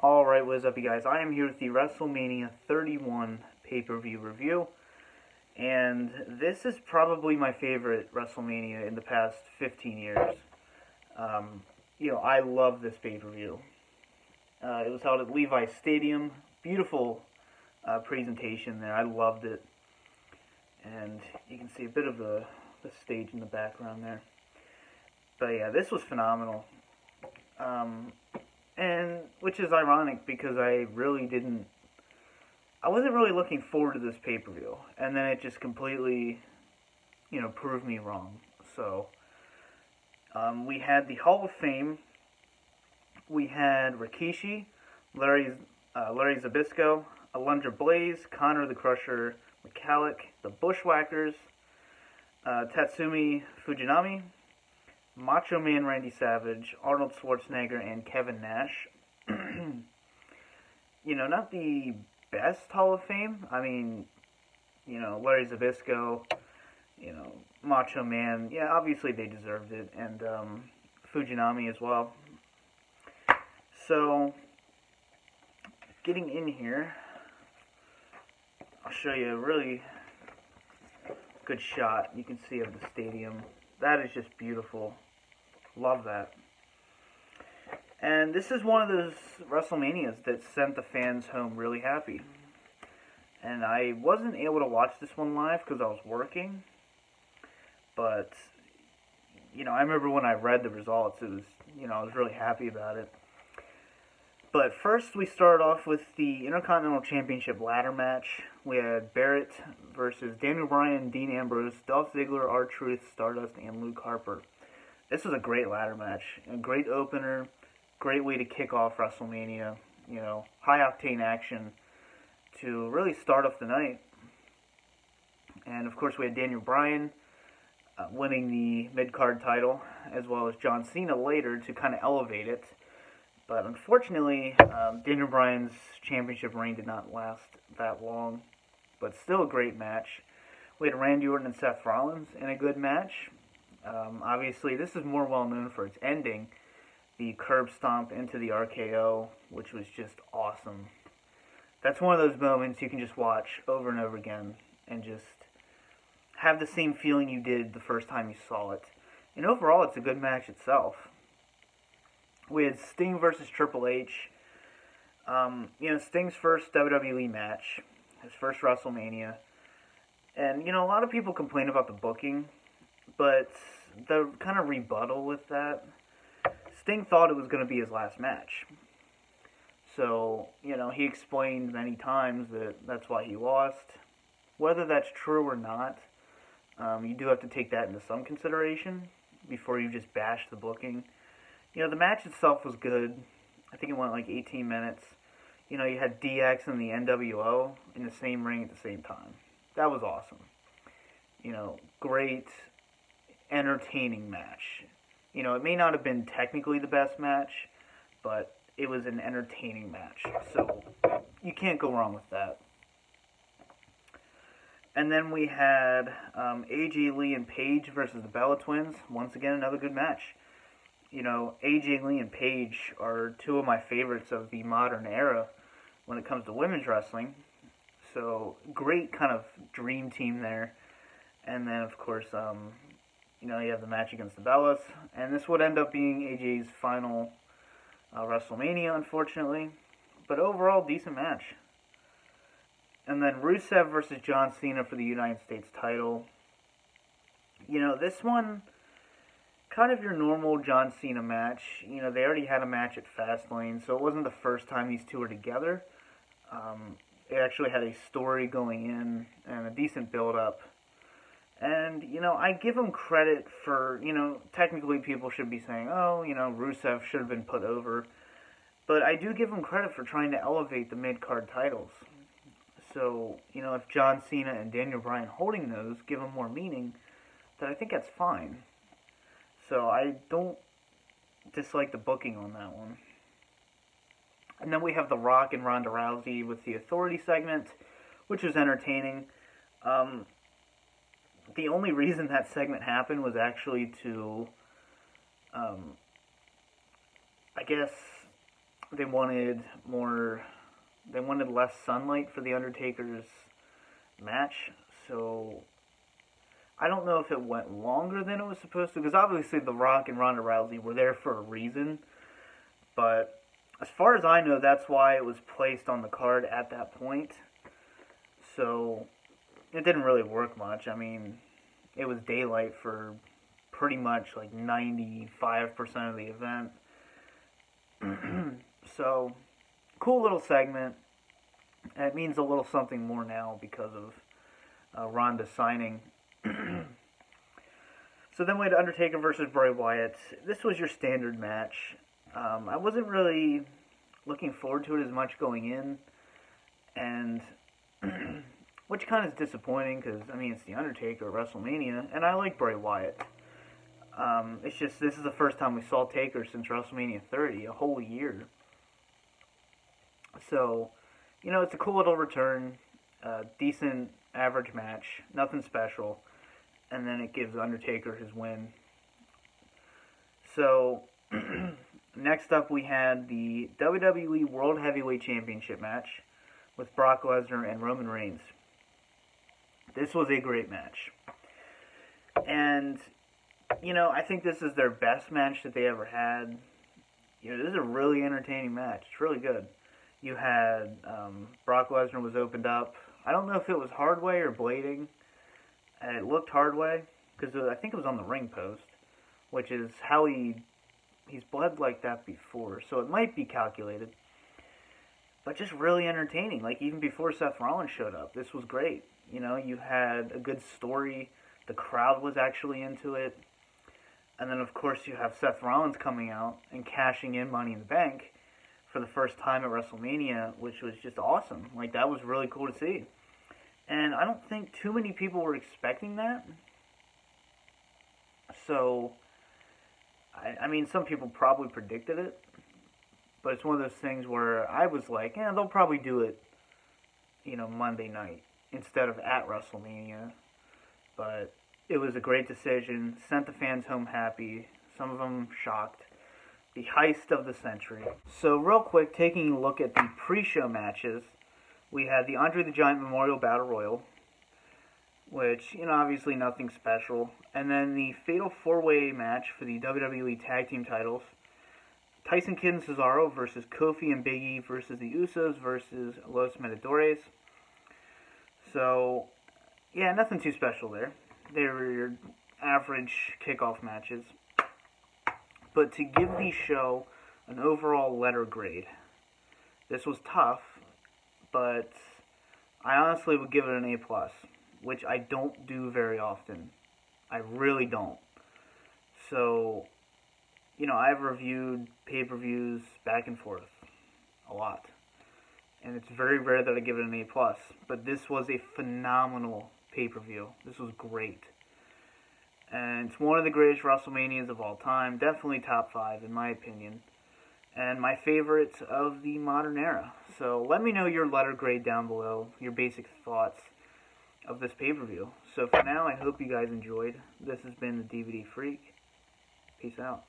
Alright, what is up you guys? I am here with the WrestleMania 31 pay-per-view review, and this is probably my favorite WrestleMania in the past 15 years. I love this pay-per-view. It was held at Levi's Stadium. Beautiful presentation there. I loved it. And you can see a bit of the stage in the background there. But yeah, this was phenomenal. And which is ironic because I wasn't really looking forward to this pay-per-view. And then it just completely, proved me wrong. So, we had the Hall of Fame. We had Rikishi, Larry Zbyszko, Alundra Blaze, Connor the Crusher McCallick, the Bushwhackers, Tatsumi Fujinami, Macho Man Randy Savage, Arnold Schwarzenegger, and Kevin Nash. Not the best Hall of Fame. I mean, Larry Zbyszko, Macho Man. Yeah, obviously they deserved it. And Fujinami as well. So, getting in here, I'll show you a really good shot you can see of the stadium. That is just beautiful. Love that. And this is one of those WrestleManias that sent the fans home really happy. And I wasn't able to watch this one live because I was working. But, I remember when I read the results, it was, I was really happy about it. But first we started off with the Intercontinental Championship ladder match. We had Barrett versus Daniel Bryan, Dean Ambrose, Dolph Ziggler, R-Truth, Stardust, and Luke Harper. This was a great ladder match. A great opener. Great way to kick off WrestleMania. High-octane action to really start off the night. And, of course, we had Daniel Bryan winning the mid-card title, as well as John Cena later to kind of elevate it. But unfortunately, Daniel Bryan's championship reign did not last that long. But still a great match. We had Randy Orton and Seth Rollins in a good match. Obviously, this is more well known for its ending. The curb stomp into the RKO, which was just awesome. That's one of those moments you can just watch over and over again and just have the same feeling you did the first time you saw it. And overall, it's a good match itself. We had Sting versus Triple H. Sting's first WWE match, his first WrestleMania. And, a lot of people complain about the booking, but the kind of rebuttal with that, Sting thought it was going to be his last match. So, he explained many times that that's why he lost. Whether that's true or not, you do have to take that into some consideration before you just bash the booking. The match itself was good. I think it went like 18 minutes. You had DX and the NWO in the same ring at the same time. That was awesome. Great, entertaining match. It may not have been technically the best match, but it was an entertaining match. So, you can't go wrong with that. And then we had AJ Lee and Paige versus the Bella Twins. Once again, another good match. AJ Lee and Paige are two of my favorites of the modern era when it comes to women's wrestling. So, great kind of dream team there. And then, of course, you have the match against the Bellas. And this would end up being AJ's final WrestleMania, unfortunately. But overall, decent match. And then Rusev versus John Cena for the United States title. This one, kind of your normal John Cena match. They already had a match at Fastlane, so it wasn't the first time these two were together. It actually had a story going in and a decent build-up. And, I give them credit for, technically people should be saying, oh, Rusev should have been put over. But I do give them credit for trying to elevate the mid-card titles. So, if John Cena and Daniel Bryan holding those give them more meaning, then I think that's fine. So I don't dislike the booking on that one. And then we have The Rock and Ronda Rousey with the Authority segment, which was entertaining. The only reason that segment happened was actually to, I guess, they wanted less sunlight for the Undertaker's match, so I don't know if it went longer than it was supposed to, because obviously The Rock and Ronda Rousey were there for a reason, but as far as I know, that's why it was placed on the card at that point, so it didn't really work much. I mean, it was daylight for pretty much like 95% of the event. So, cool little segment. It means a little something more now because of Ronda signing. So then we had Undertaker versus Bray Wyatt. This was your standard match. I wasn't really looking forward to it as much going in, and which kind of is disappointing because, I mean, it's the Undertaker at WrestleMania, and I like Bray Wyatt. It's just, this is the first time we saw Taker since WrestleMania 30, a whole year. So, you know, it's a cool little return, decent average match, nothing special, and then it gives Undertaker his win. So, next up we had the WWE World Heavyweight Championship match with Brock Lesnar and Roman Reigns. This was a great match. And, you know, I think this is their best match that they ever had. You know, this is a really entertaining match. It's really good. You had Brock Lesnar was opened up. I don't know if it was hard way or blading. And it looked hard way because I think it was on the ring post, which is how he's bled like that before. So it might be calculated. But just really entertaining. Like, even before Seth Rollins showed up, this was great. You know, you had a good story. The crowd was actually into it. And then, of course, you have Seth Rollins coming out and cashing in Money in the Bank for the first time at WrestleMania, which was just awesome. Like, that was really cool to see. And I don't think too many people were expecting that. So, I mean, some people probably predicted it. But it's one of those things where I was like, yeah, they'll probably do it, you know, Monday night instead of at WrestleMania. But it was a great decision. Sent the fans home happy. Some of them shocked. The heist of the century. So real quick, taking a look at the pre-show matches, we had the Andre the Giant Memorial Battle Royal, which, you know, obviously nothing special. And then the Fatal 4-Way match for the WWE Tag Team titles. Tyson Kidd and Cesaro versus Kofi and Big E versus the Usos versus Los Matadores. So, yeah, nothing too special there. They were your average kickoff matches. But to give the show an overall letter grade, this was tough, but I honestly would give it an A+, which I don't do very often. I really don't. So, you know, I've reviewed pay-per-views back and forth a lot. And it's very rare that I give it an A+. But this was a phenomenal pay-per-view. This was great. And it's one of the greatest WrestleManias of all time. Definitely top 5 in my opinion. And my favorite of the modern era. So let me know your letter grade down below. Your basic thoughts of this pay-per-view. So for now, I hope you guys enjoyed. This has been the DVD Freak. Peace out.